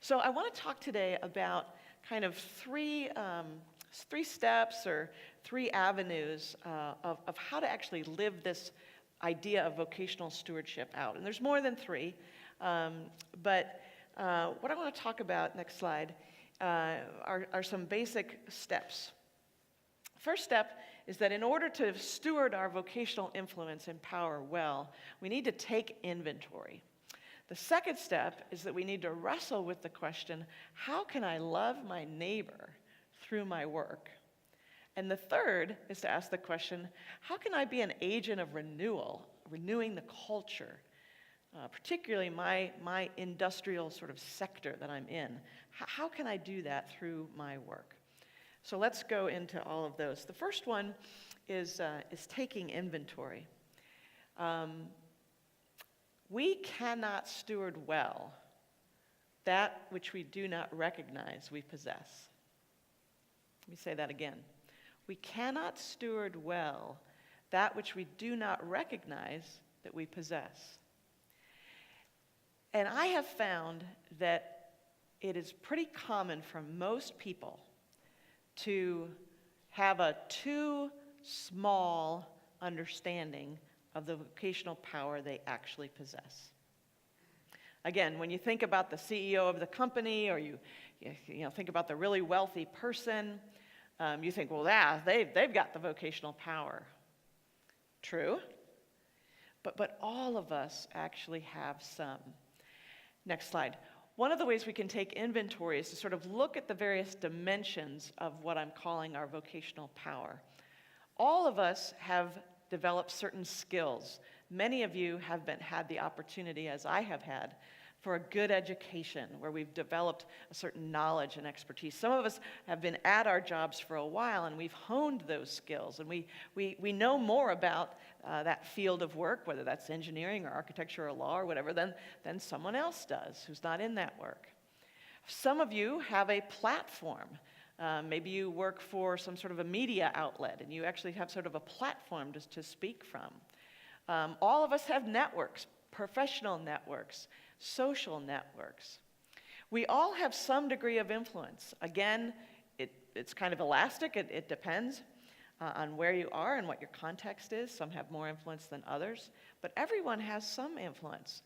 So I want to talk today about kind of three steps or three avenues of how to actually live this idea of vocational stewardship out. And there's more than three, but what I want to talk about, next slide, are some basic steps. First step is that in order to steward our vocational influence and power well, we need to take inventory. The second step is that we need to wrestle with the question, how can I love my neighbor through my work? And the third is to ask the question, how can I be an agent of renewal, renewing the culture, particularly my industrial sort of sector that I'm in? How can I do that through my work? So let's go into all of those. The first one is taking inventory. We cannot steward well that which we do not recognize we possess. Let me say that again. We cannot steward well that which we do not recognize that we possess. And I have found that it is pretty common for most people to have a too small understanding of the vocational power they actually possess. Again, when you think about the CEO of the company, or you think about the really wealthy person, you think, well, they've got the vocational power. True, but all of us actually have some. Next slide. One of the ways we can take inventory is to sort of look at the various dimensions of what I'm calling our vocational power. All of us have developed certain skills. Many of you have had the opportunity, as I have had, for a good education where we've developed a certain knowledge and expertise. Some of us have been at our jobs for a while and we've honed those skills, and we know more about that field of work, whether that's engineering or architecture or law or whatever, than someone else does who's not in that work. Some of you have a platform. Maybe you work for some sort of a media outlet and you actually have sort of a platform to speak from. All of us have networks, professional networks, social networks. We all have some degree of influence. Again, it's kind of elastic. It depends on where you are and what your context is. Some have more influence than others, but everyone has some influence.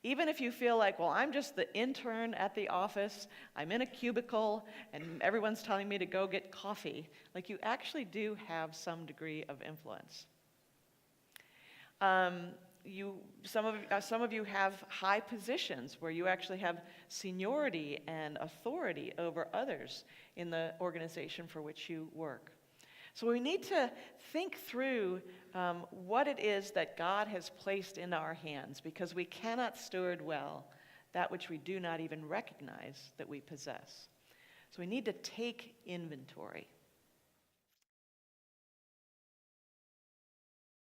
Even if you feel like, well, I'm just the intern at the office, I'm in a cubicle, and everyone's telling me to go get coffee, like you actually do have some degree of influence. Some of you have high positions where you actually have seniority and authority over others in the organization for which you work. So we need to think through what it is that God has placed in our hands, because we cannot steward well that which we do not even recognize that we possess. So we need to take inventory.